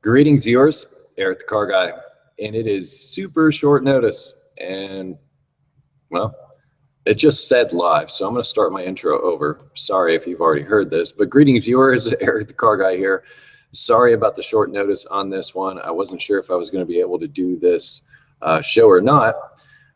Greetings, viewers. Eric the Car Guy, and it is super short notice, and well, it just said live, so I'm going to start my intro over. Sorry if you've already heard this, but greetings, viewers. Eric the Car Guy here. Sorry about the short notice on this one. I wasn't sure if I was going to be able to do this show or not.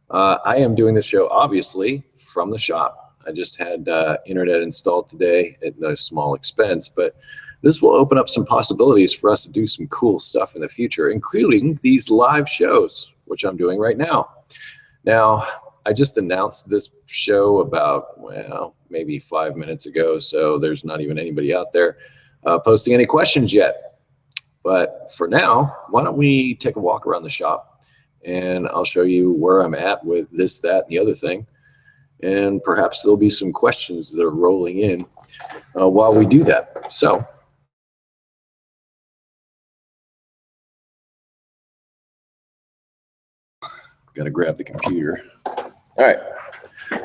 I am doing this show obviously from the shop. I just had internet installed today at no small expense, but this will open up some possibilities for us to do some cool stuff in the future, including these live shows, which I'm doing right now. Now, I just announced this show about, well, maybe 5 minutes ago, so there's not even anybody out there posting any questions yet. But for now, why don't we take a walk around the shop, and I'll show you where I'm at with this, that, and the other thing. And perhaps there'll be some questions that are rolling in while we do that. So, got to grab the computer. All right,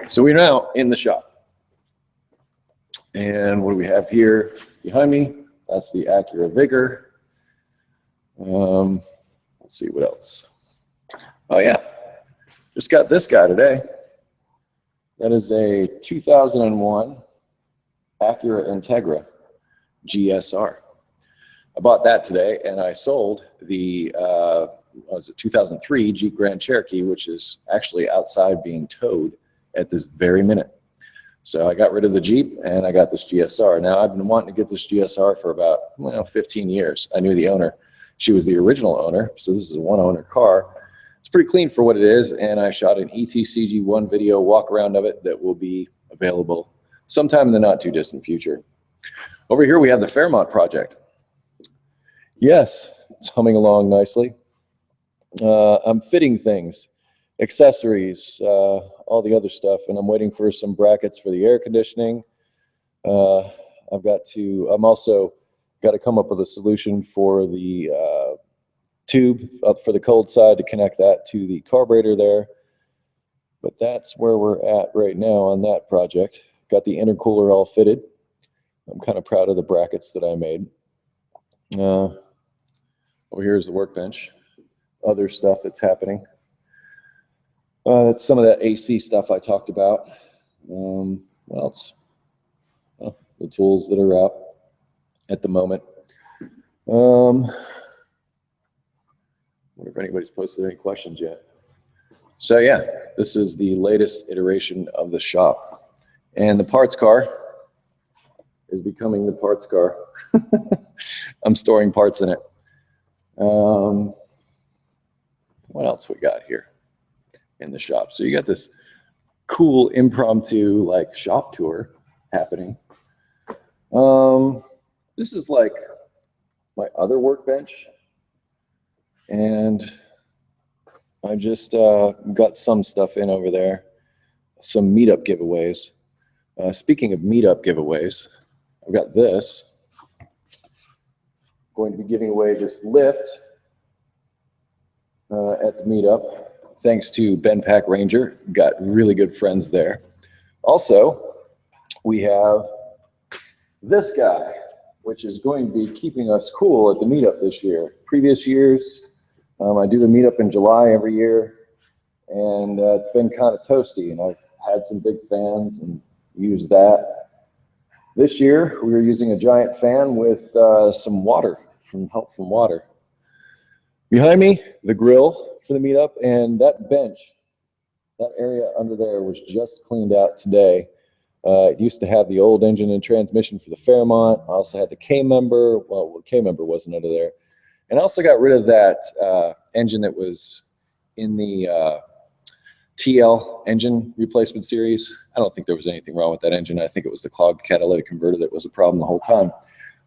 so we're now in the shop. And what do we have here behind me? That's the Acura Vigor. Let's see what else. Oh yeah, just got this guy today. That is a 2001 Acura Integra GSR. I bought that today, and I sold the was it 2003 Jeep Grand Cherokee, which is actually outside being towed at this very minute. So I got rid of the Jeep and I got this GSR. Now I've been wanting to get this GSR for about, well, 15 years. I knew the owner. She was the original owner. So this is a one owner car. It's pretty clean for what it is. And I shot an ETCG 1 video walk around of it that will be available sometime in the not too distant future. Over here we have the Fairmont project. Yes, it's humming along nicely. I'm fitting things, accessories, all the other stuff, and I'm waiting for some brackets for the air conditioning. I'm also got to come up with a solution for the tube for the cold side to connect that to the carburetor there. But that's where we're at right now on that project. Got the intercooler all fitted. I'm kind of proud of the brackets that I made. Over here is the workbench. Other stuff that's happening. That's some of that AC stuff I talked about. What else? Oh, the tools that are out at the moment. Wonder if anybody's posted any questions yet. So yeah, this is the latest iteration of the shop. And the parts car is becoming the parts car. I'm storing parts in it. What else we got here in the shop? So you got this cool impromptu like shop tour happening. This is like my other workbench, and I just got some stuff in over there, some meetup giveaways. Speaking of meetup giveaways, I've got this. Going to be giving away this lift at the meetup, thanks to Ben Pack Ranger. Got really good friends there. Also, we have this guy, which is going to be keeping us cool at the meetup this year. Previous years, I do the meetup in July every year, and it's been kind of toasty, and I've had some big fans and used that. This year, we were using a giant fan with some water, help from water. Behind me, the grill for the meetup, and that bench, that area under there was just cleaned out today. It used to have the old engine and transmission for the Fairmont. I also had the K-member. Well, the K-member wasn't under there. And I also got rid of that engine that was in the TL engine replacement series. I don't think there was anything wrong with that engine. I think it was the clogged catalytic converter that was a problem the whole time.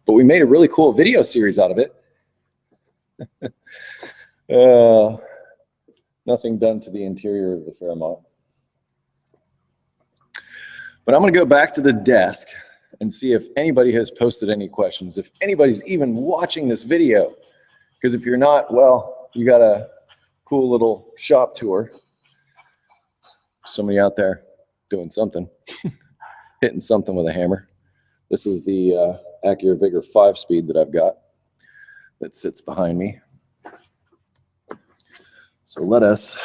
But we made a really cool video series out of it. Nothing done to the interior of the Fairmont. But I'm going to go back to the desk and see if anybody has posted any questions, if anybody's even watching this video. Because if you're not, well, you got a cool little shop tour. Somebody out there doing something, hitting something with a hammer. This is the Acura Vigor 5-speed that I've got. that sits behind me. So let us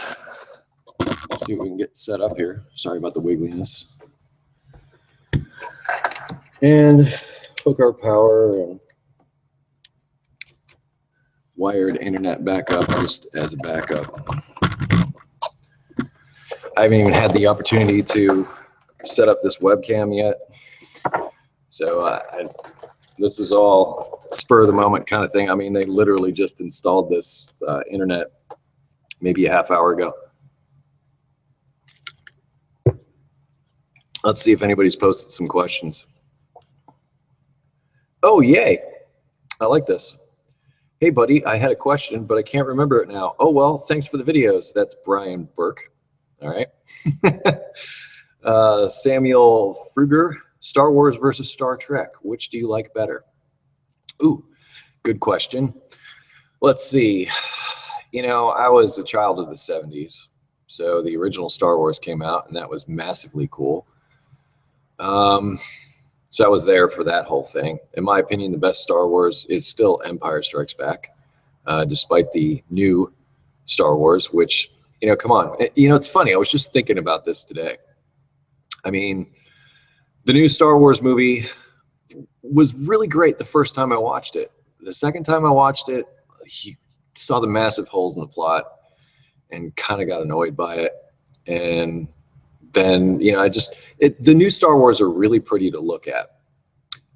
see what we can get set up here. Sorry about the wiggliness. And hook our power and wired internet back up just as a backup. I haven't even had the opportunity to set up this webcam yet. So this is all spur of the moment kind of thing. I mean, they literally just installed this internet maybe a half hour ago. Let's see if anybody's posted some questions. Oh, yay. I like this. Hey, buddy, I had a question, but I can't remember it now. Oh, well, thanks for the videos. That's Brian Burke. All right. Samuel Fruger, Star Wars versus Star Trek. Which do you like better? Ooh, good question. Let's see. You know, I was a child of the 70s. So the original Star Wars came out, and that was massively cool. So I was there for that whole thing. In my opinion, the best Star Wars is still Empire Strikes Back, despite the new Star Wars, which, you know, come on. You know, it's funny. I was just thinking about this today. I mean, the new Star Wars movie was really great the first time I watched it. The second time I watched it, you saw the massive holes in the plot and kind of got annoyed by it. And then, you know, the new Star Wars are really pretty to look at.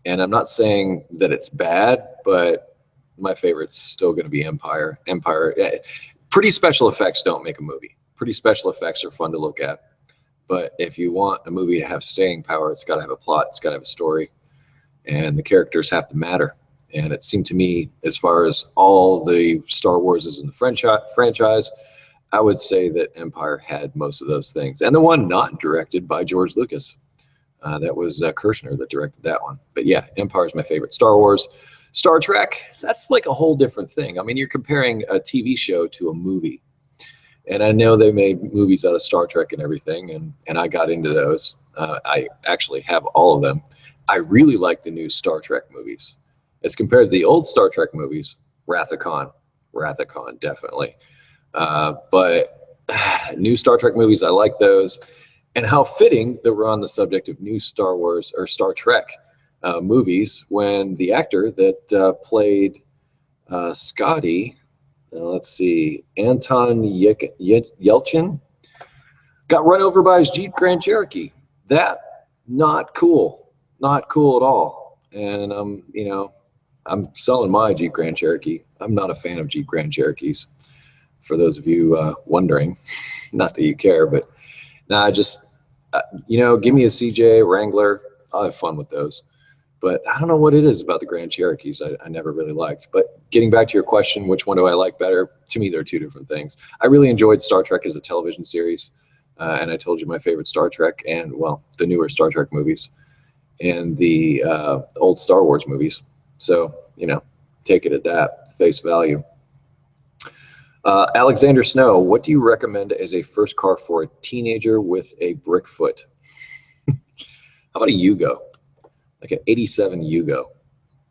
And I'm not saying that it's bad, but my favorite's still going to be Empire. Pretty special effects don't make a movie. Pretty special effects are fun to look at. But if you want a movie to have staying power, it's got to have a plot, it's got to have a story, and the characters have to matter. And it seemed to me, as far as all the Star Warses in the franchise, I would say that Empire had most of those things. And the one not directed by George Lucas. That was Kirshner that directed that one. But yeah, Empire is my favorite. Star Wars. Star Trek, that's like a whole different thing. I mean, you're comparing a TV show to a movie. And I know they made movies out of Star Trek and everything, and I got into those. I actually have all of them. I really like the new Star Trek movies. As compared to the old Star Trek movies, Wrath of Khan, definitely. But new Star Trek movies, I like those. And how fitting that we're on the subject of new Star Wars or Star Trek movies when the actor that played Scotty, let's see, Anton Yelchin, got run over by his Jeep Grand Cherokee. That, not cool. Not cool at all. And, you know, I'm selling my Jeep Grand Cherokee. I'm not a fan of Jeep Grand Cherokees. For those of you wondering, not that you care, but nah, you know, give me a CJ, Wrangler. I'll have fun with those. But I don't know what it is about the Grand Cherokees I never really liked. But getting back to your question, which one do I like better? To me, they're two different things. I really enjoyed Star Trek as a television series. And I told you my favorite Star Trek and, well, the newer Star Trek movies and the old Star Wars movies. So, you know, take it at that, face value. Alexander Snow, what do you recommend as a first car for a teenager with a brick foot? How about a Yugo? Like an 87 Yugo.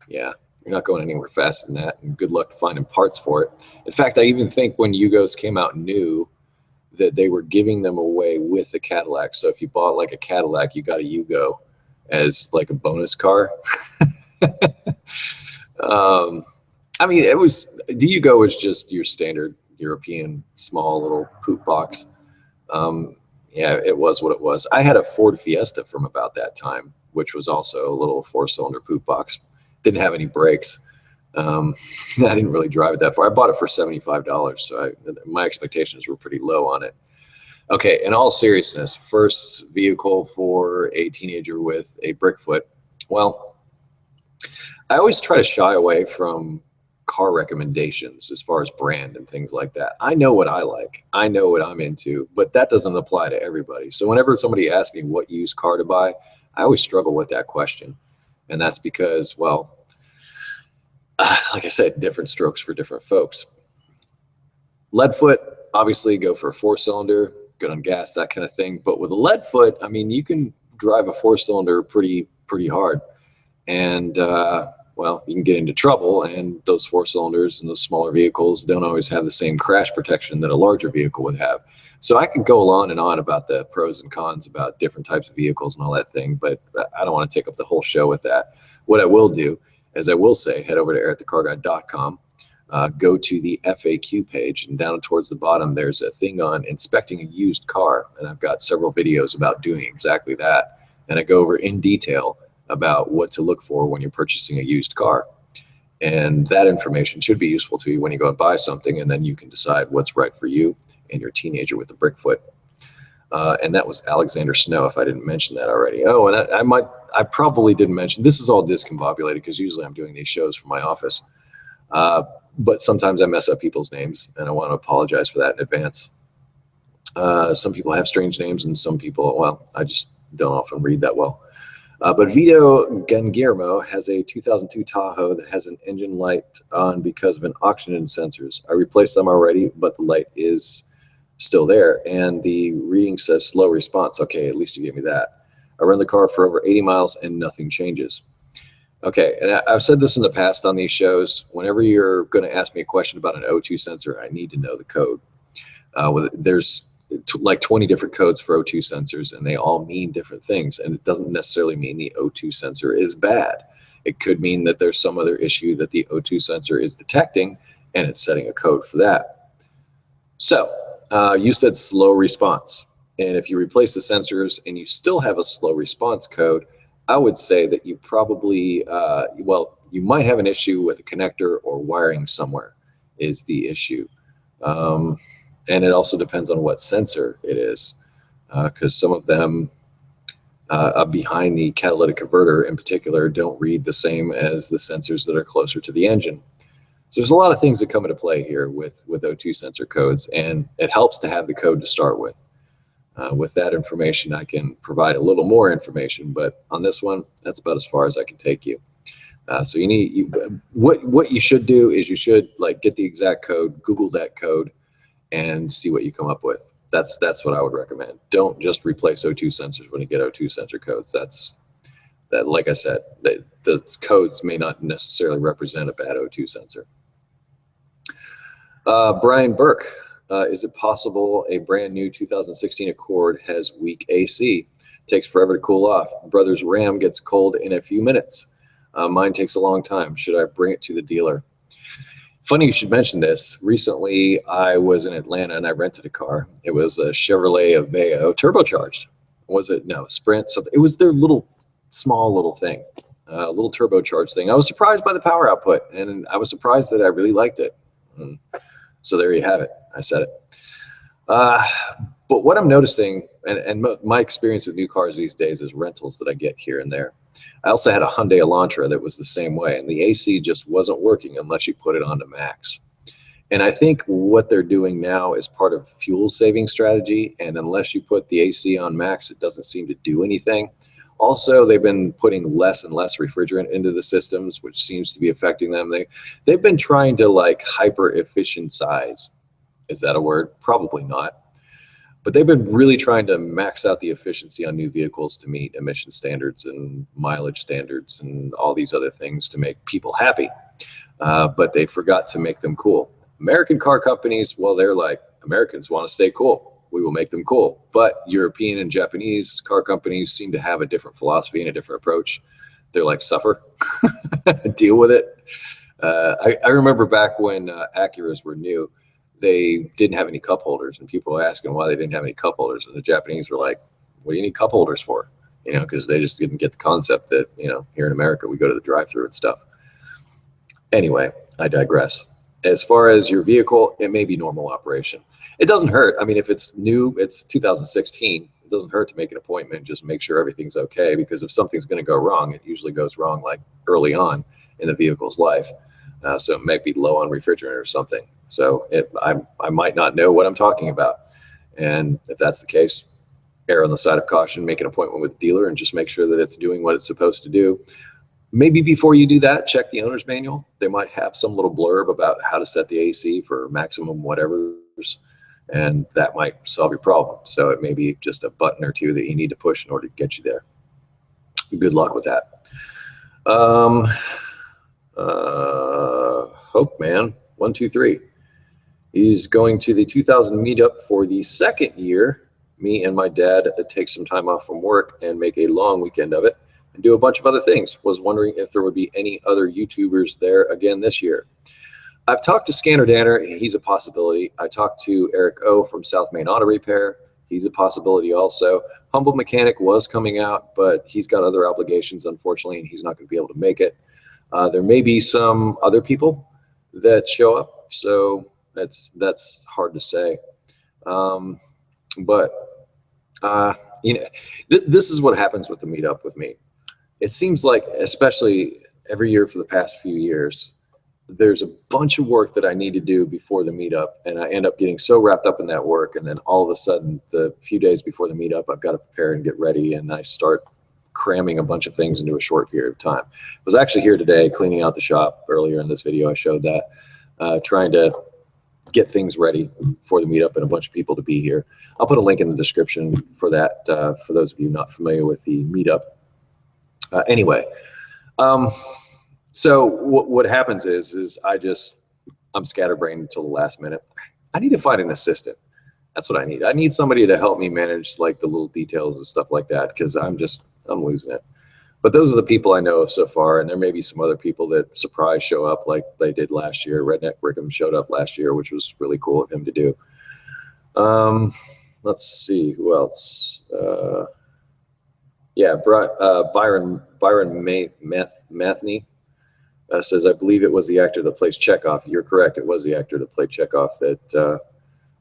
Yeah, you're not going anywhere faster than that, and good luck finding parts for it. In fact, I even think when Yugos came out new, that they were giving them away with the Cadillac. So if you bought like a Cadillac, you got a Yugo as like a bonus car. I mean, the Yugo was just your standard European small little poop box. Yeah, it was what it was. I had a Ford Fiesta from about that time, which was also a little 4-cylinder poop box. Didn't have any brakes. I didn't really drive it that far. I bought it for $75, so my expectations were pretty low on it. Okay, in all seriousness, first vehicle for a teenager with a brick foot. Well, I always try to shy away from car recommendations as far as brand and things like that. I know what I like. I know what I'm into, but that doesn't apply to everybody. So whenever somebody asks me what used car to buy, I always struggle with that question. And that's because, well, like I said, different strokes for different folks. Lead foot, obviously go for a 4-cylinder, good on gas, that kind of thing. But with a lead foot, I mean, you can drive a 4-cylinder pretty hard. And well, you can get into trouble, and those 4 cylinders and those smaller vehicles don't always have the same crash protection that a larger vehicle would have. So I could go on and on about the pros and cons about different types of vehicles and all that thing, but I don't want to take up the whole show with that. What I will do is I will say, head over to EricTheCarGuy.com, go to the FAQ page, and down towards the bottom, there's a thing on inspecting a used car. And I've got several videos about doing exactly that. And I go over in detail about what to look for when you're purchasing a used car. And that information should be useful to you when you go and buy something, and then you can decide what's right for you and your teenager with the brick foot. And that was Alexander Snow, if I didn't mention that already. Oh, and I probably didn't mention, this is all discombobulated because usually I'm doing these shows from my office. But sometimes I mess up people's names, and I want to apologize for that in advance. Some people have strange names, and some people, well, I just don't often read that well. But Vito Ganguillermo has a 2002 Tahoe that has an engine light on because of an oxygen sensors. I replaced them already, but the light is still there, and the reading says slow response. Okay, at least you gave me that. I run the car for over 80 miles and nothing changes. Okay, and I've said this in the past on these shows. Whenever you're going to ask me a question about an O2 sensor, I need to know the code. There's like 20 different codes for O2 sensors, and they all mean different things. And it doesn't necessarily mean the O2 sensor is bad. It could mean that there's some other issue that the O2 sensor is detecting, and it's setting a code for that. So you said slow response. And if you replace the sensors and you still have a slow response code, I would say that you probably, well, you might have an issue with a connector or wiring somewhere is the issue. And it also depends on what sensor it is, because some of them behind the catalytic converter in particular don't read the same as the sensors that are closer to the engine. So there's a lot of things that come into play here with O2 sensor codes, and it helps to have the code to start with. With that information, I can provide a little more information, but on this one, that's about as far as I can take you. So what you should do is you should like get the exact code, Google that code, and see what you come up with. That's what I would recommend. Don't just replace O2 sensors when you get O2 sensor codes. That like I said, the codes may not necessarily represent a bad O2 sensor. Brian Burke. Is it possible a brand new 2016 Accord has weak AC? Takes forever to cool off. Brother's Ram gets cold in a few minutes. Mine takes a long time. Should I bring it to the dealer? Funny you should mention this. Recently, I was in Atlanta and I rented a car. It was a Chevrolet Aveo turbocharged. Was it? No, Sprint. So it was their small little thing, a little turbocharged thing. I was surprised by the power output, and I was surprised that I really liked it. So there you have it. I said it. But what I'm noticing, and my experience with new cars these days is rentals that I get here and there. I also had a Hyundai Elantra that was the same way, and the AC just wasn't working unless you put it on to max. And I think what they're doing now is part of fuel saving strategy, and unless you put the AC on max, it doesn't seem to do anything. Also, they've been putting less and less refrigerant into the systems, which seems to be affecting them. They've been trying to like hyper efficient size. Is that a word? Probably not. But they've been really trying to max out the efficiency on new vehicles to meet emission standards and mileage standards and all these other things to make people happy. But they forgot to make them cool. American car companies, well, they're like, Americans want to stay cool. We will make them cool. But European and Japanese car companies seem to have a different philosophy and a different approach. They're like, suffer, deal with it. I remember back when Acuras were new, they didn't have any cup holders, and people were asking why they didn't have any cup holders. And the Japanese were like, what do you need cup holders for? You know, because they just didn't get the concept that, you know, here in America, we go to the drive-thru and stuff. Anyway, I digress. As far as your vehicle, it may be normal operation. It doesn't hurt. I mean, if it's new, it's 2016. It doesn't hurt to make an appointment, just make sure everything's okay, because if something's going to go wrong, it usually goes wrong like early on in the vehicle's life. So it might be low on refrigerant or something. So I might not know what I'm talking about. And if that's the case, err on the side of caution, make an appointment with the dealer and just make sure that it's doing what it's supposed to do. Maybe before you do that, check the owner's manual. They might have some little blurb about how to set the AC for maximum whatevers, and that might solve your problem. So it may be just a button or two that you need to push in order to get you there. Good luck with that. Hope Man 123. He's going to the 2000 meetup for the second year. Me and my dad take some time off from work and make a long weekend of it and do a bunch of other things. Was wondering if there would be any other YouTubers there again this year. I've talked to Scanner Danner, and he's a possibility. I talked to Eric O from South Main Auto Repair. He's a possibility also. Humble Mechanic was coming out, but he's got other obligations, unfortunately, and he's not going to be able to make it. There may be some other people that show up, so that's hard to say. But you know, this is what happens with the meetup with me. It seems like, especially every year for the past few years, there's a bunch of work that I need to do before the meetup, and I end up getting so wrapped up in that work, and then all of a sudden, the few days before the meetup, I've got to prepare and get ready, and I start cramming a bunch of things into a short period of time. I was actually here today cleaning out the shop. Earlier in this video, I showed that, trying to get things ready for the meetup and a bunch of people to be here. I'll put a link in the description for that, for those of you not familiar with the meetup. Anyway, so what happens is I'm scatterbrained until the last minute. I need to find an assistant. That's what I need. I need somebody to help me manage like the little details and stuff like that, because I'm losing it. But those are the people I know of so far, and there may be some other people that surprise show up like they did last year. Redneck Rickham showed up last year, which was really cool of him to do. Let's see who else. Yeah, Byron Mathney says, I believe it was the actor that plays Chekhov. You're correct. It was the actor that played Chekhov that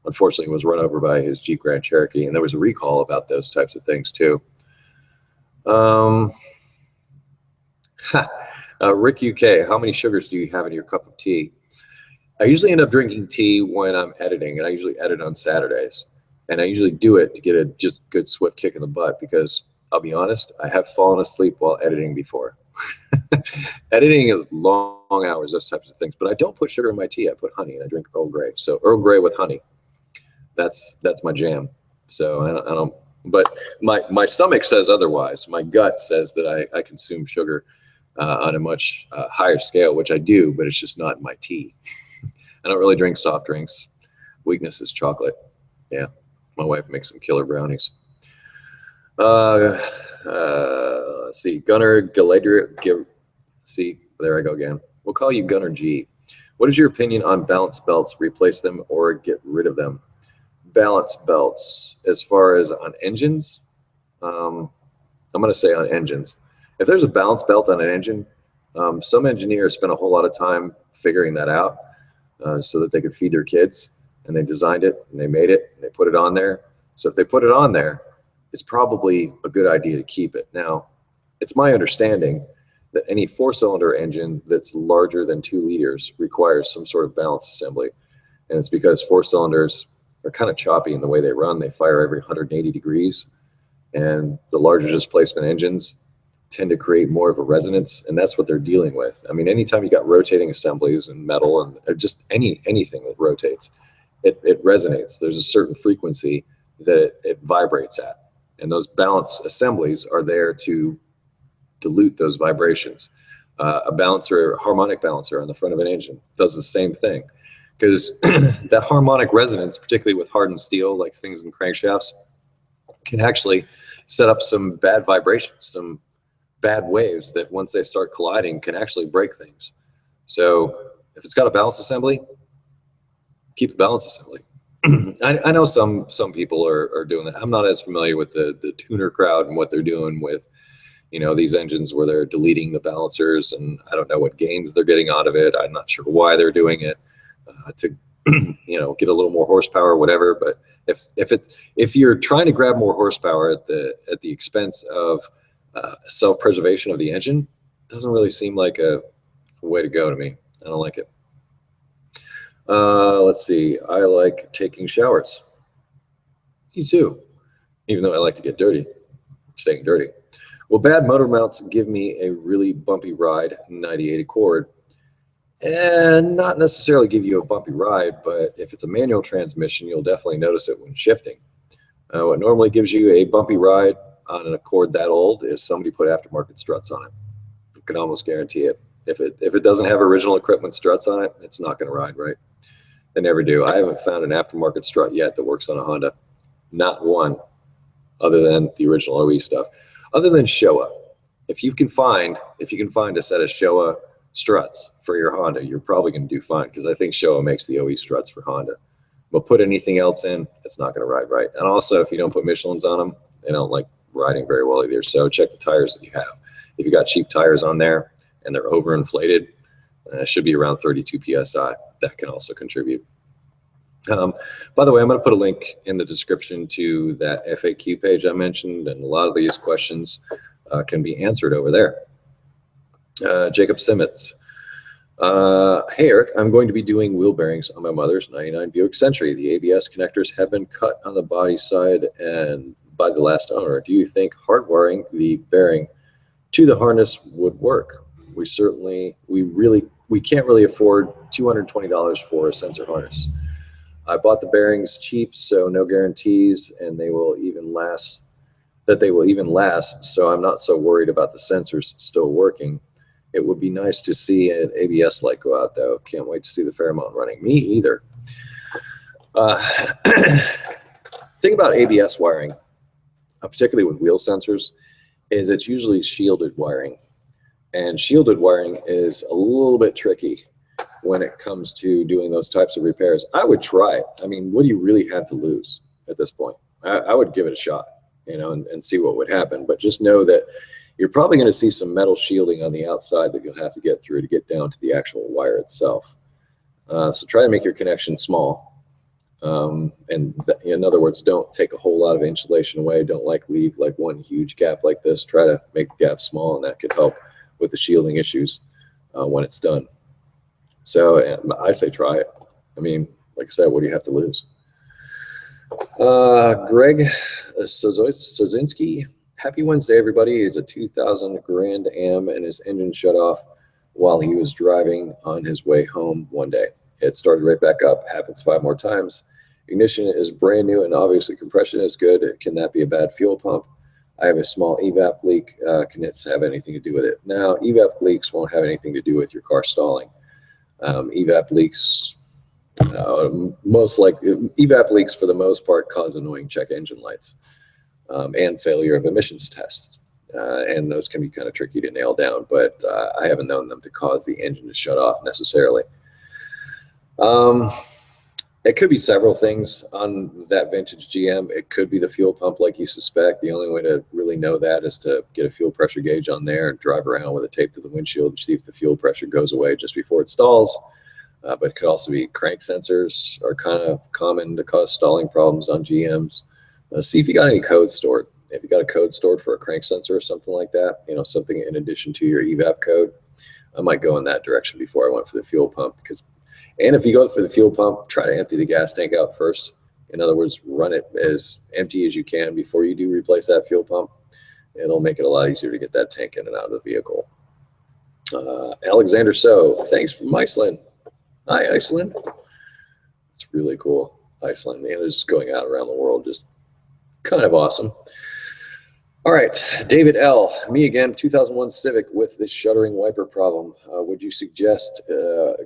unfortunately was run over by his Jeep Grand Cherokee, and there was a recall about those types of things too. Rick UK, how many sugars do you have in your cup of tea? I usually end up drinking tea when I'm editing, and I usually edit on Saturdays. And I usually do it to get a just good swift kick in the butt, because I'll be honest, I have fallen asleep while editing before. Editing is long hours, those types of things. But I don't put sugar in my tea. I put honey, and I drink Earl Grey. So Earl Grey with honey, that's my jam. So I don't. But my stomach says otherwise. My gut says that I consume sugar on a much higher scale, which I do, but it's just not in my tea. I don't really drink soft drinks. Weakness is chocolate. Yeah, my wife makes some killer brownies. Let's see, Gunnar Galadriel. See, there I go again. We'll call you Gunnar G. What is your opinion on balance belts? Replace them or get rid of them? Balance belts, as far as on engines, I'm going to say on engines. If there's a balance belt on an engine, some engineers spent a whole lot of time figuring that out so that they could feed their kids, and they designed it and they made it and they put it on there. So if they put it on there, it's probably a good idea to keep it. Now, it's my understanding that any four-cylinder engine that's larger than 2 liters requires some sort of balance assembly, and it's because four cylinders are kind of choppy in the way they run. They fire every 180 degrees, and the larger displacement engines tend to create more of a resonance, and that's what they're dealing with. I mean, anytime you got rotating assemblies and metal and just anything that rotates, it resonates. There's a certain frequency that it vibrates at, and those balance assemblies are there to dilute those vibrations. A balancer, a harmonic balancer on the front of an engine does the same thing, because that harmonic resonance, particularly with hardened steel, like things in crankshafts, can actually set up some bad vibrations, some bad waves that once they start colliding can actually break things. So if it's got a balance assembly, keep the balance assembly. I know some people are doing that. I'm not as familiar with the tuner crowd and what they're doing with, you know, these engines where they're deleting the balancers, and I don't know what gains they're getting out of it. I'm not sure why they're doing it, to you know, get a little more horsepower or whatever. But if you're trying to grab more horsepower at the expense of self-preservation of the engine, it doesn't really seem like a way to go to me. I don't like it. Let's see. I like taking showers. Me too. Even though I like to get dirty, staying dirty. Will bad motor mounts give me a really bumpy ride 98 Accord? And not necessarily give you a bumpy ride, but if it's a manual transmission, you'll definitely notice it when shifting. What normally gives you a bumpy ride on an Accord that old is somebody put aftermarket struts on it. I can almost guarantee it. If it doesn't have original equipment struts on it, it's not going to ride right. They never do. I haven't found an aftermarket strut yet that works on a Honda. Not one, other than the original OE stuff. Other than Showa. If you can find a set of Showa struts for your Honda, you're probably going to do fine, because I think Showa makes the OE struts for Honda. But put anything else in, it's not going to ride right. And also, if you don't put Michelins on them, they don't like riding very well either. So check the tires that you have. If you got cheap tires on there and they're overinflated, it should be around 32 psi. That can also contribute. By the way, I'm going to put a link in the description to that FAQ page I mentioned, and a lot of these questions can be answered over there. Jacob Simmons. Hey Eric, I'm going to be doing wheel bearings on my mother's 99 Buick Century. The ABS connectors have been cut on the body side and by the last owner. Do you think hardwiring the bearing to the harness would work? We can't really afford $220 for a sensor harness. I bought the bearings cheap, so no guarantees, and they will even last. So I'm not so worried about the sensors still working. It would be nice to see an ABS light go out, though. Can't wait to see the Fairmont running. Me either. Thing about ABS wiring, particularly with wheel sensors, is it's usually shielded wiring. And shielded wiring is a little bit tricky when it comes to doing those types of repairs. I would try it. I mean, what do you really have to lose at this point? I would give it a shot, and see what would happen. But just know that you're probably going to see some metal shielding on the outside that you'll have to get through to get down to the actual wire itself. So try to make your connection small. In other words, don't take a whole lot of insulation away. Don't leave one huge gap like this. Try to make the gap small, and that could help with the shielding issues when it's done. So I say try it. I mean, like I said, what do you have to lose? Greg Sozinski. Happy Wednesday, everybody. It's a 2000 Grand Am, and his engine shut off while he was driving on his way home one day. It started right back up. Happens 5 more times. Ignition is brand new, and obviously compression is good. Can that be a bad fuel pump? I have a small evap leak. Can it have anything to do with it? Now, evap leaks won't have anything to do with your car stalling. Evap leaks, evap leaks for the most part cause annoying check engine lights and failure of emissions tests. And those can be kind of tricky to nail down, but I haven't known them to cause the engine to shut off necessarily. It could be several things on that vintage GM. It could be the fuel pump like you suspect. The only way to really know that is to get a fuel pressure gauge on there and drive around with a tape to the windshield and see if the fuel pressure goes away just before it stalls. But it could also be crank sensors are kind of common to cause stalling problems on GMs. See if you got any code stored. If you got a code stored for a crank sensor or something like that, something in addition to your evap code, I might go in that direction before I went for the fuel pump. And if you go for the fuel pump, try to empty the gas tank out first. In other words, run it as empty as you can before you do replace that fuel pump. It'll make it a lot easier to get that tank in and out of the vehicle. Alexander So, thanks from Iceland. Hi, Iceland. It's really cool, Iceland. And it's going out around the world, just kind of awesome. All right, David L. Me again, 2001 Civic with this shuddering wiper problem. Would you suggest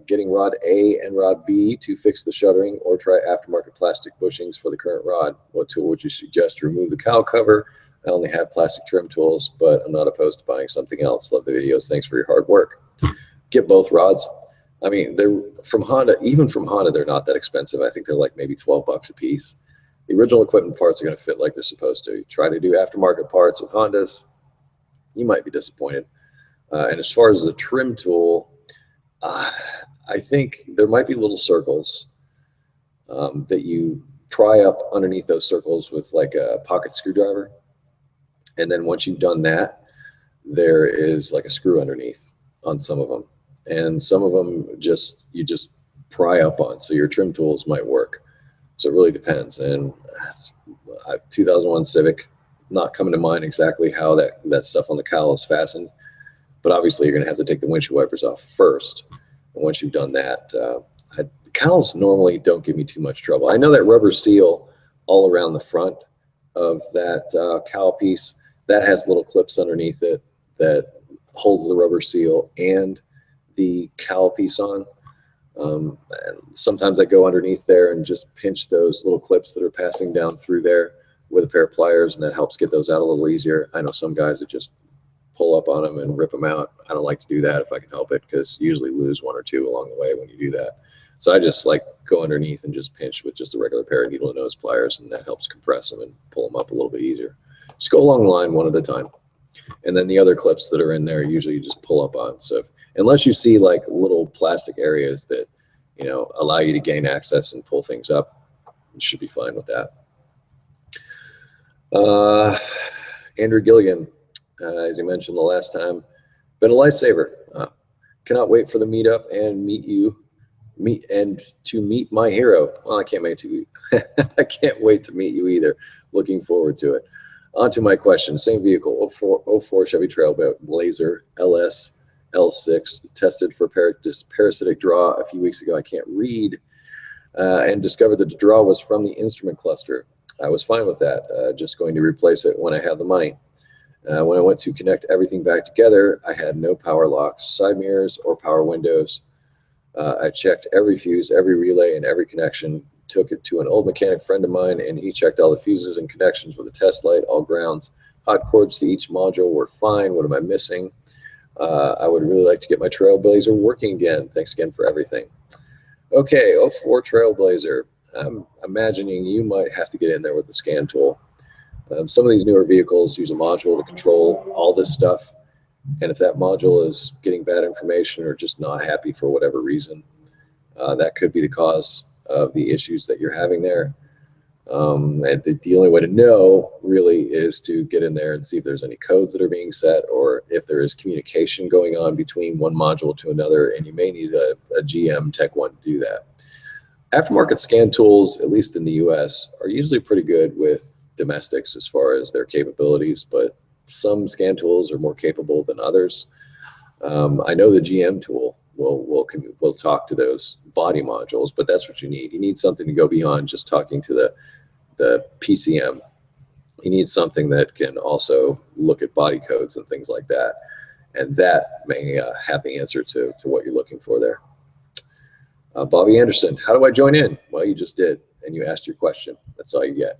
getting rod A and rod B to fix the shuddering, or try aftermarket plastic bushings for the current rod? What tool would you suggest to remove the cowl cover? I only have plastic trim tools, but I'm not opposed to buying something else. Love the videos. Thanks for your hard work. Get both rods. I mean, they're from Honda. Even from Honda, they're not that expensive. I think they're like maybe 12 bucks a piece. The original equipment parts are going to fit like they're supposed to. Try to do aftermarket parts with Hondas, you might be disappointed. And as far as the trim tool, I think there might be little circles that you pry up underneath those circles with like a pocket screwdriver. And then once you've done that, there is like a screw underneath on some of them. And some of them you just pry up on. So your trim tools might work. So it really depends. And 2001 Civic, not coming to mind exactly how that stuff on the cowl is fastened, but obviously you're going to have to take the windshield wipers off first. And once you've done that, the cowls normally don't give me too much trouble. I know that rubber seal all around the front of that cowl piece, that has little clips underneath it that holds the rubber seal and the cowl piece on. Sometimes I go underneath there and just pinch those little clips that are passing down through there with a pair of pliers, and that helps get those out a little easier. I know some guys that just pull up on them and rip them out. I don't like to do that if I can help it, because you usually lose one or two along the way when you do that. So I just like go underneath and just pinch with just a regular pair of needle and nose pliers, and that helps compress them and pull them up a little bit easier. Just go along the line one at a time. And then the other clips that are in there, usually you just pull up on. So unless you see like little plastic areas that, you know, allow you to gain access and pull things up, you should be fine with that. Andrew Gilligan, as you mentioned the last time, been a lifesaver. Cannot wait for the meetup and to meet my hero. Well, I can't wait to I can't wait to meet you either. Looking forward to it. On to my question. Same vehicle, 04 Chevy Trailblazer LS L6, tested for parasitic draw a few weeks ago. I can't read, and discovered that the draw was from the instrument cluster. I was fine with that, just going to replace it when I had the money. When I went to connect everything back together, I had no power locks, side mirrors, or power windows. I checked every fuse, every relay, and every connection. Took it to an old mechanic friend of mine, and he checked all the fuses and connections with a test light, all grounds. Hot cords to each module were fine. What am I missing? I would really like to get my Trailblazer working again. Thanks again for everything. Okay, 04 Trailblazer. I'm imagining you might have to get in there with the scan tool. Some of these newer vehicles use a module to control all this stuff. And if that module is getting bad information or just not happy for whatever reason, that could be the cause of the issues that you're having there. And the only way to know really is to get in there and see if there's any codes that are being set, or if there is communication going on between one module to another, and you may need a GM Tech 1 to do that. Aftermarket scan tools, at least in the US, are usually pretty good with domestics as far as their capabilities, but some scan tools are more capable than others. I know the GM tool will talk to those body modules, but that's what you need. You need something to go beyond just talking to the PCM. You need something that can also look at body codes and things like that, and that may have the answer to what you're looking for there. Bobby Anderson, how do I join in? Well, you just did, and you asked your question. That's all you get.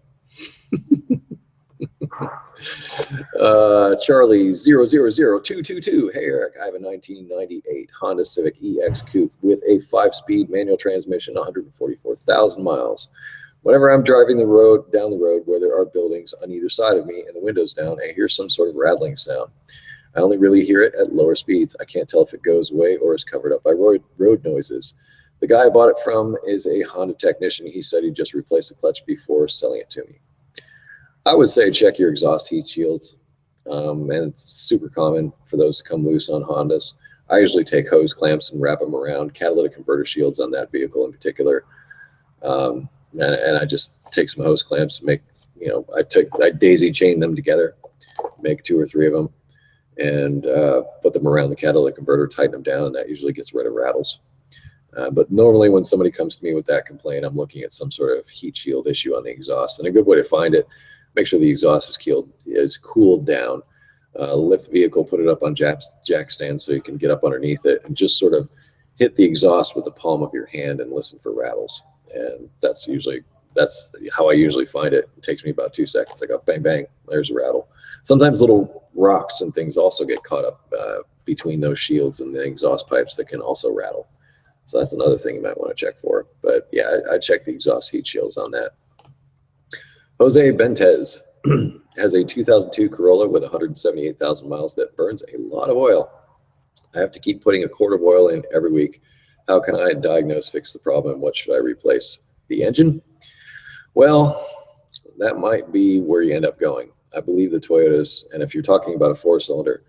Charlie 000222. Hey Eric, I have a 1998 Honda Civic EX Coupe with a 5-speed manual transmission, 144,000 miles. Whenever I'm driving down the road where there are buildings on either side of me and the windows down, I hear some sort of rattling sound. I only really hear it at lower speeds. I can't tell if it goes away or is covered up by road noises. The guy I bought it from is a Honda technician. He said he just replaced the clutch before selling it to me. I would say check your exhaust heat shields, and it's super common for those to come loose on Hondas. I usually take hose clamps and wrap them around catalytic converter shields on that vehicle in particular, and I just take some hose clamps and make, I daisy chain them together, make 2 or 3 of them, and put them around the catalytic converter, tighten them down, and that usually gets rid of rattles. But normally when somebody comes to me with that complaint, I'm looking at some sort of heat shield issue on the exhaust, and a good way to find it, make sure the exhaust is cooled down. Lift the vehicle, put it up on jack stands so you can get up underneath it, and just sort of hit the exhaust with the palm of your hand and listen for rattles. And that's how I usually find it. It takes me about 2 seconds. I go bang, bang, there's a rattle. Sometimes little rocks and things also get caught up between those shields and the exhaust pipes that can also rattle. So that's another thing you might want to check for. But yeah, I check the exhaust heat shields on that. Jose Bentez has a 2002 Corolla with 178,000 miles that burns a lot of oil. I have to keep putting a quart of oil in every week. How can I diagnose, fix the problem? What should I replace? The engine? Well, that might be where you end up going. I believe the Toyotas, and if you're talking about a 4-cylinder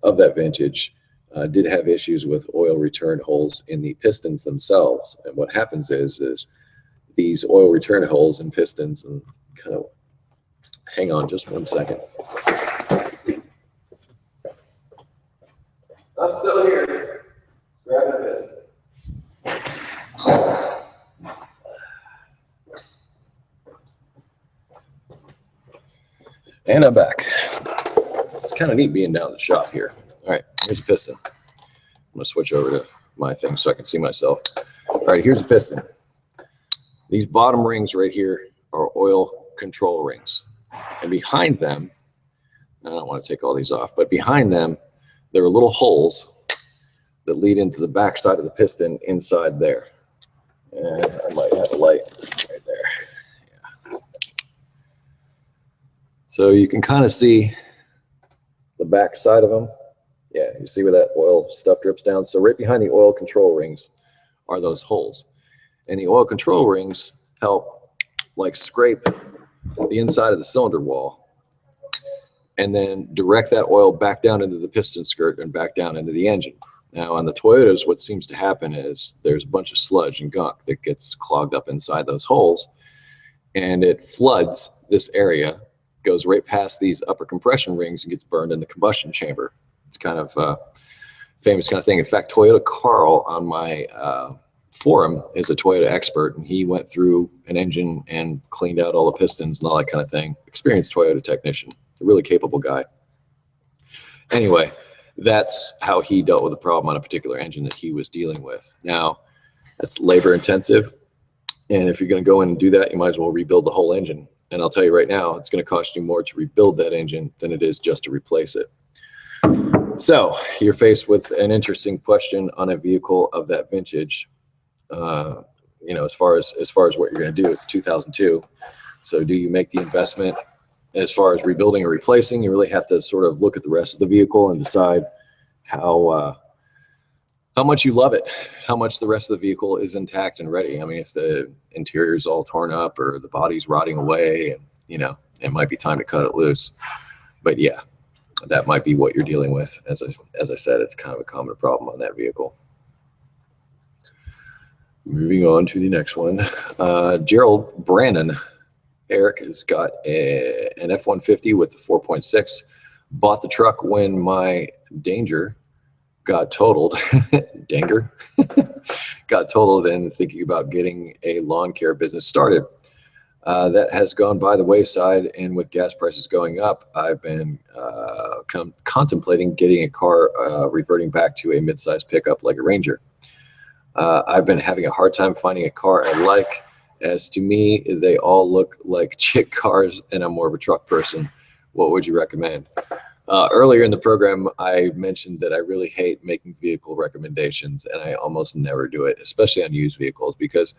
of that vintage, did have issues with oil return holes in the pistons themselves. And what happens is these oil return holes in pistons, and kind of hang on just 1 second. I'm still here. Grabbing a piston. And I'm back. It's kind of neat being down at the shop here. All right, here's a piston. going to switch over to my thing so I can see myself. All right, here's the piston. These bottom rings right here are oil control rings. And behind them, I don't want to take all these off, but behind them, there are little holes that lead into the back side of the piston inside there. And I might have a light right there. Yeah. So you can kind of see the back side of them. Yeah, you see where that oil stuff drips down. So right behind the oil control rings are those holes. And the oil control rings help like scrape the inside of the cylinder wall and then direct that oil back down into the piston skirt and back down into the engine. Now on the Toyotas, what seems to happen is there's a bunch of sludge and gunk that gets clogged up inside those holes, and it floods this area, goes right past these upper compression rings and gets burned in the combustion chamber. It's kind of a famous kind of thing. In fact, Toyota Carl on my forum is a Toyota expert, and he went through an engine and cleaned out all the pistons and all that kind of thing. Experienced Toyota technician, a really capable guy. Anyway, that's how he dealt with the problem on a particular engine that he was dealing with. Now, that's labor intensive, and if you're going to go in and do that, you might as well rebuild the whole engine. And I'll tell you right now, it's going to cost you more to rebuild that engine than it is just to replace it. So you're faced with an interesting question on a vehicle of that vintage. You know, as far as what you're going to do, it's 2002. So do you make the investment as far as rebuilding or replacing? You really have to sort of look at the rest of the vehicle and decide how much you love it, how much the rest of the vehicle is intact and ready. I mean, if the interior is all torn up or the body's rotting away, and you know, it might be time to cut it loose. But yeah, that might be what you're dealing with. As I said, it's kind of a common problem on that vehicle. Moving on to the next one. Gerald Brannon. Eric has got an F-150 with the 4.6. Bought the truck when my Danger got totaled. Danger got totaled, and thinking about getting a lawn care business started. That has gone by the wayside, and with gas prices going up, I've been contemplating getting a car reverting back to a mid-size pickup like a Ranger. I've been having a hard time finding a car I like. As to me, they all look like chick cars, and I'm more of a truck person. What would you recommend? Earlier in the program, I mentioned that I really hate making vehicle recommendations, and I almost never do it, especially on used vehicles, because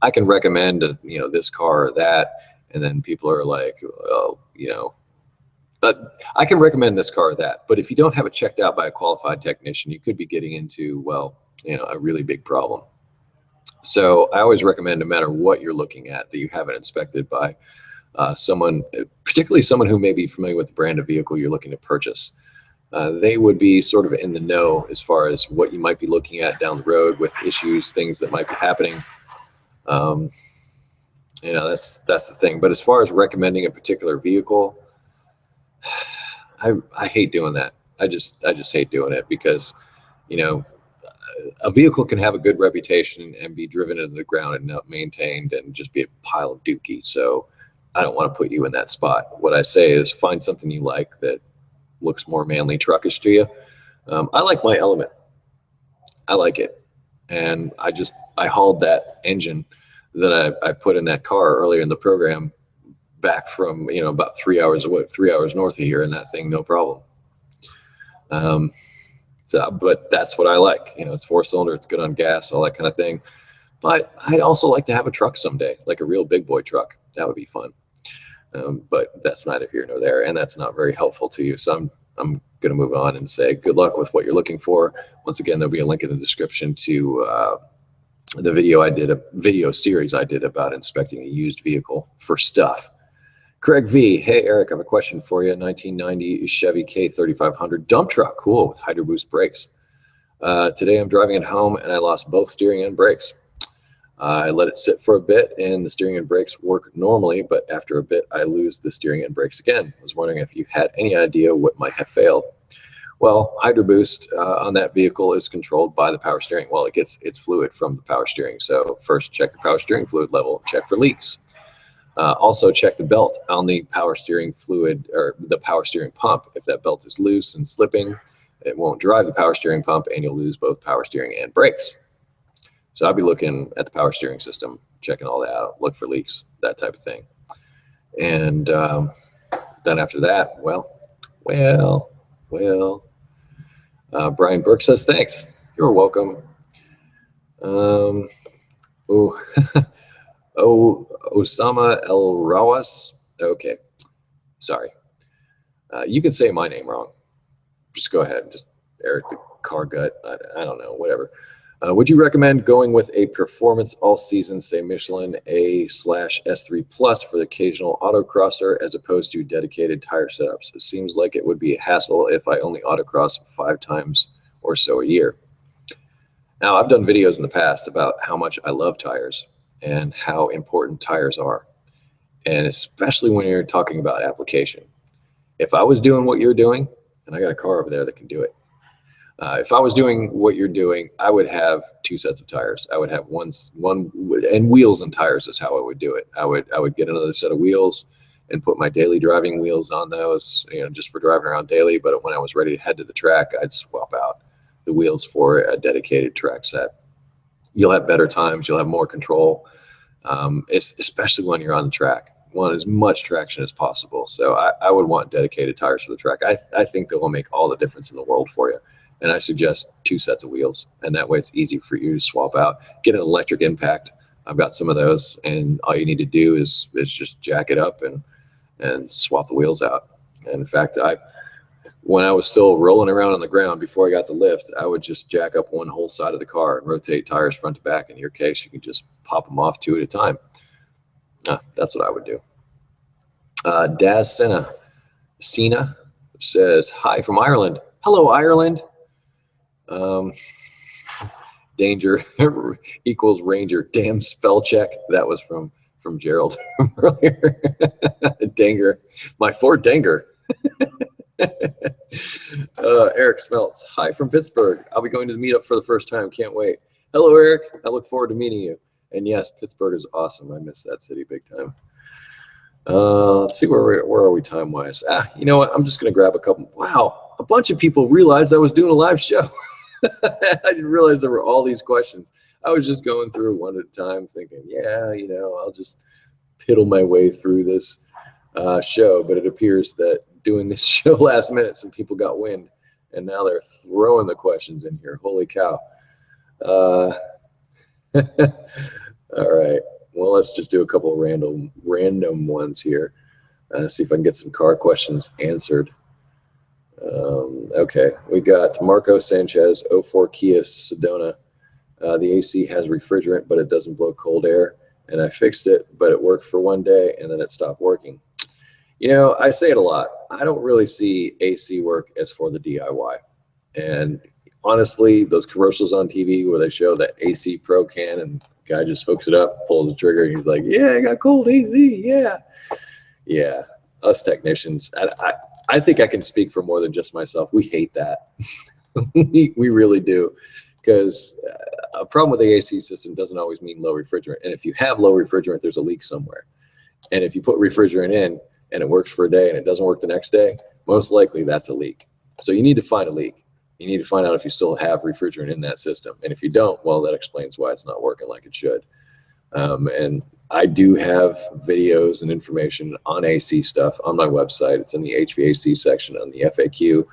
I can recommend, you know, this car or that, and then people are like, well, you know, I can recommend this car or that, but if you don't have it checked out by a qualified technician, you could be getting into, well, you know, a really big problem. So I always recommend, no matter what you're looking at, that you have it inspected by someone, particularly someone who may be familiar with the brand of vehicle you're looking to purchase. They would be sort of in the know as far as what you might be looking at down the road with issues, things that might be happening. You know, that's the thing. But as far as recommending a particular vehicle, I hate doing that. I just hate doing it because, you know, a vehicle can have a good reputation and be driven into the ground and not maintained and just be a pile of dookie. So I don't want to put you in that spot. What I say is find something you like that looks more manly truckish to you. I like my Element. I like it. And I hauled that engine that I put in that car earlier in the program back from, you know, about 3 hours away, 3 hours north of here, and that thing, no problem. But that's what I like. You know, it's 4-cylinder, it's good on gas, all that kind of thing. But I'd also like to have a truck someday, like a real big boy truck. That would be fun. But that's neither here nor there, and that's not very helpful to you. So I'm going to move on and say good luck with what you're looking for. Once again, there'll be a link in the description to the video series I did about inspecting a used vehicle for stuff. Craig V. Hey, Eric, I have a question for you. 1990 Chevy K3500 dump truck. Cool, with hydroboost brakes. Today I'm driving it home, and I lost both steering and brakes. I let it sit for a bit, and the steering and brakes work normally, but after a bit, I lose the steering and brakes again. I was wondering if you had any idea what might have failed. Well, hydroboost on that vehicle is controlled by the power steering. Well, it gets its fluid from the power steering. So first, check your power steering fluid level, check for leaks. Also check the belt on the power steering fluid or the power steering pump. If that belt is loose and slipping, It won't drive the power steering pump, and you'll lose both power steering and brakes. So I'll be looking at the power steering system, checking all that out, look for leaks, that type of thing. And then after that, Brian Burke says, thanks. You're welcome. Osama El Rawas. Okay. Sorry. You can say my name wrong. Just go ahead. Just Eric the Car Gut. I don't know, whatever. Would you recommend going with a performance all season, say Michelin A/S3 Plus for the occasional autocrosser as opposed to dedicated tire setups? It seems like it would be a hassle if I only autocross 5 times or so a year. Now, I've done videos in the past about how much I love tires and how important tires are, and especially when you're talking about application. If I was doing what you're doing, and I got a car over there that can do it, if I was doing what you're doing, I would have 2 sets of tires. I would have one, and wheels and tires is how I would do it. I would get another set of wheels and put my daily driving wheels on those, just for driving around daily. But when I was ready to head to the track, I'd swap out the wheels for a dedicated track set. You'll have better times. You'll have more control, especially when you're on the track. Want as much traction as possible. So I would want dedicated tires for the track. I think that will make all the difference in the world for you. And I suggest 2 sets of wheels, and that way it's easy for you to swap out. Get an electric impact. I've got some of those, and all you need to do is just jack it up and swap the wheels out. And in fact, when I was still rolling around on the ground before I got the lift, I would just jack up one whole side of the car and rotate tires front to back. In your case, you can just pop them off 2 at a time. That's what I would do. Daz Sena says, hi from Ireland. Hello, Ireland. Danger equals Ranger. Damn spell check. That was from Gerald earlier. Danger. My Ford Danger. Eric Smelts. Hi from Pittsburgh. I'll be going to the meetup for the first time. Can't wait. Hello, Eric. I look forward to meeting you. And yes, Pittsburgh is awesome. I miss that city big time. Let's see, where are we time-wise? You know what? I'm just going to grab a couple. Wow, a bunch of people realized I was doing a live show. I didn't realize there were all these questions. I was just going through one at a time thinking, yeah, I'll just piddle my way through this show. But it appears that doing this show last minute, some people got wind, and now they're throwing the questions in here. Holy cow. All right. Well, let's just do a couple of random ones here. See if I can get some car questions answered. Okay, we got Marco Sanchez, 04 Kia Sedona. The AC has refrigerant, but it doesn't blow cold air. And I fixed it, but it worked for one day, and then it stopped working. I say it a lot. I don't really see AC work as for the DIY. And honestly, those commercials on TV where they show that AC Pro can and the guy just hooks it up, pulls the trigger, and he's like, yeah, I got cold AC, yeah. Yeah, us technicians, I think I can speak for more than just myself. We hate that. we really do, because a problem with the AC system doesn't always mean low refrigerant. And if you have low refrigerant, there's a leak somewhere. And if you put refrigerant in and it works for a day and it doesn't work the next day, most likely that's a leak. So you need to find a leak. You need to find out if you still have refrigerant in that system. And if you don't, well, that explains why it's not working like it should. And I do have videos and information on AC stuff on my website. It's in the HVAC section on the FAQ.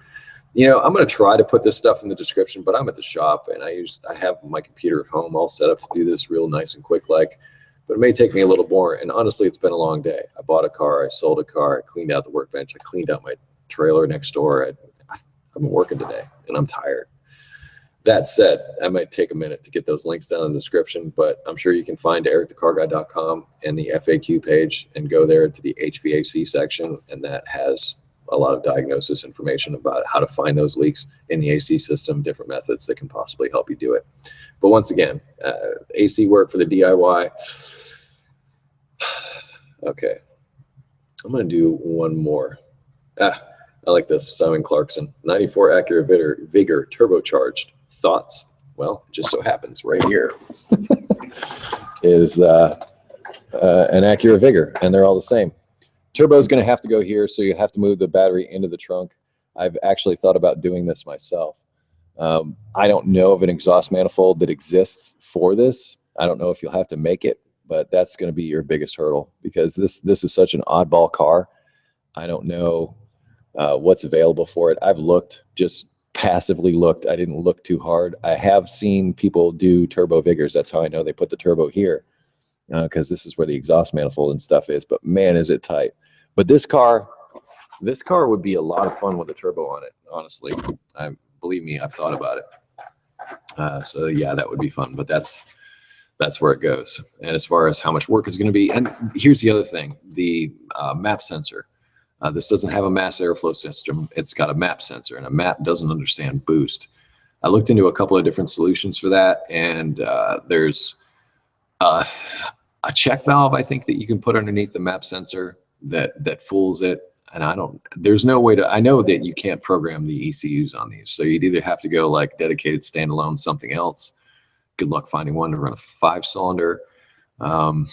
I'm going to try to put this stuff in the description, but I'm at the shop and I have my computer at home all set up to do this real nice and quick like, but it may take me a little more. And honestly, it's been a long day. I bought a car, I sold a car, I cleaned out the workbench, I cleaned out my trailer next door. I've been working today and I'm tired. That said, I might take a minute to get those links down in the description, but I'm sure you can find EricTheCarGuy.com and the FAQ page and go there to the HVAC section, and that has a lot of diagnosis information about how to find those leaks in the AC system, different methods that can possibly help you do it. But once again, AC work for the DIY. Okay, I'm going to do one more. I like this. Simon Clarkson, 94 Acura Vigor turbocharged. Thoughts? Well, it just so happens right here is an Acura Vigor, and they're all the same. Turbo is going to have to go here, so you have to move the battery into the trunk. I've actually thought about doing this myself. I don't know of an exhaust manifold that exists for this. I don't know if you'll have to make it, but that's going to be your biggest hurdle, because this is such an oddball car. I don't know what's available for it. I've looked, just passively looked. I didn't look too hard. I have seen people do turbo Vigors. That's how I know they put the turbo here, because this is where the exhaust manifold and stuff is. But man, is it tight. But this car would be a lot of fun with a turbo on it, honestly. Believe me, I've thought about it. So yeah, that would be fun, but that's where it goes. And as far as how much work is going to be, and here's the other thing, the map sensor. This doesn't have a mass airflow system. It's got a map sensor, and a map doesn't understand boost. I looked into a couple of different solutions for that, and there's a check valve, I think, that you can put underneath the map sensor that fools it. And there's no way to, I know that you can't program the ECUs on these. So you'd either have to go like dedicated standalone something else. Good luck finding one to run a 5-cylinder. I'm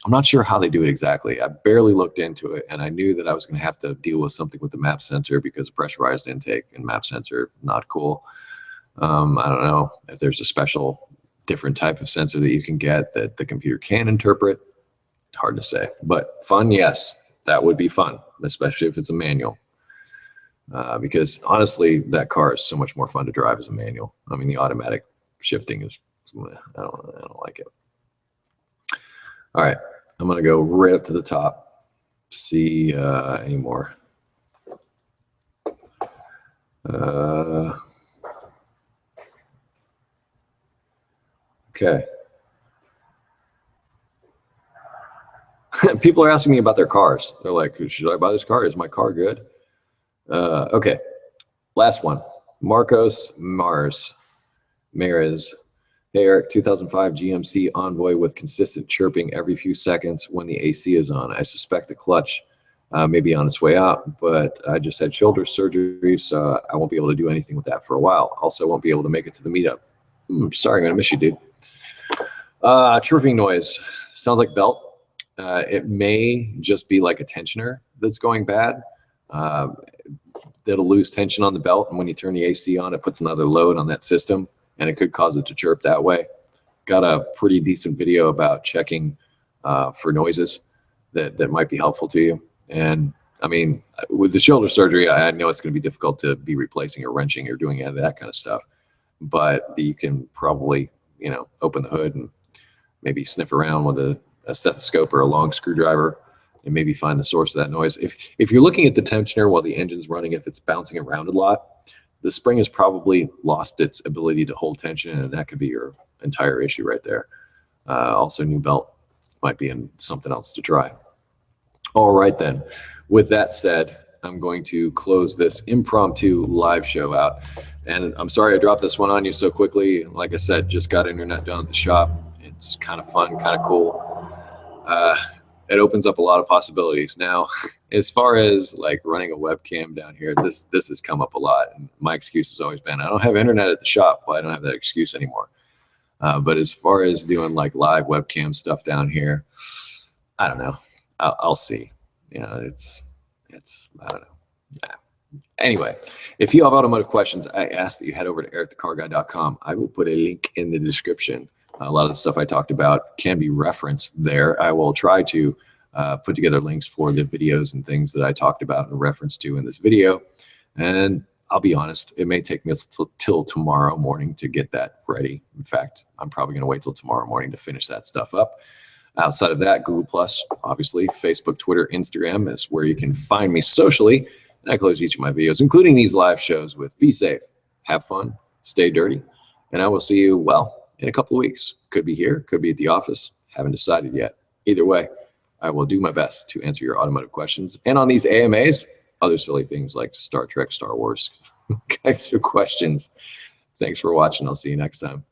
not sure how they do it exactly. I barely looked into it, and I knew that I was going to have to deal with something with the map sensor, because pressurized intake and map sensor, not cool. I don't know if there's a special different type of sensor that you can get that the computer can interpret. Hard to say, but fun, yes. That would be fun, especially if it's a manual, because honestly, that car is so much more fun to drive as a manual. I mean, the automatic shifting is, I don't like it. All right, I'm gonna go right up to the top, see any more. Okay. People are asking me about their cars. They're like, should I buy this car? Is my car good? Okay. Last one. Marcos Mares. Hey, Eric, 2005 GMC Envoy with consistent chirping every few seconds when the AC is on. I suspect the clutch may be on its way out, but I just had shoulder surgery, so I won't be able to do anything with that for a while. Also, won't be able to make it to the meetup. Sorry, I'm going to miss you, dude. Chirping noise. Sounds like belt. It may just be like a tensioner that's going bad. That'll lose tension on the belt, and when you turn the AC on, it puts another load on that system, and it could cause it to chirp that way. Got a pretty decent video about checking for noises that might be helpful to you. And I mean, with the shoulder surgery, I know it's going to be difficult to be replacing or wrenching or doing that kind of stuff, but you can probably, open the hood and maybe sniff around with a stethoscope or a long screwdriver and maybe find the source of that noise. If you're looking at the tensioner while the engine's running, if it's bouncing around a lot, the spring has probably lost its ability to hold tension, and that could be your entire issue right there. Also, new belt might be in something else to try. All right, then. With that said, I'm going to close this impromptu live show out. And I'm sorry I dropped this one on you so quickly. Like I said, just got internet done at the shop. It's kind of fun, kind of cool. It opens up a lot of possibilities. Now, as far as like running a webcam down here, this has come up a lot. And my excuse has always been, I don't have internet at the shop. Well, I don't have that excuse anymore. But as far as doing like live webcam stuff down here, I don't know. I'll see. It's I don't know. Yeah. Anyway, if you have automotive questions, I ask that you head over to EricTheCarGuy.com. I will put a link in the description. A lot of the stuff I talked about can be referenced there. I will try to put together links for the videos and things that I talked about and referenced to in this video. And I'll be honest, it may take me till tomorrow morning to get that ready. In fact, I'm probably going to wait till tomorrow morning to finish that stuff up. Outside of that, Google+, obviously, Facebook, Twitter, Instagram is where you can find me socially. And I close each of my videos, including these live shows, with be safe, have fun, stay dirty, and I will see you, in a couple of weeks. Could be here, could be at the office. Haven't decided yet. Either way, I will do my best to answer your automotive questions. And on these AMAs, other silly things like Star Trek, Star Wars kinds of questions. Thanks for watching. I'll see you next time.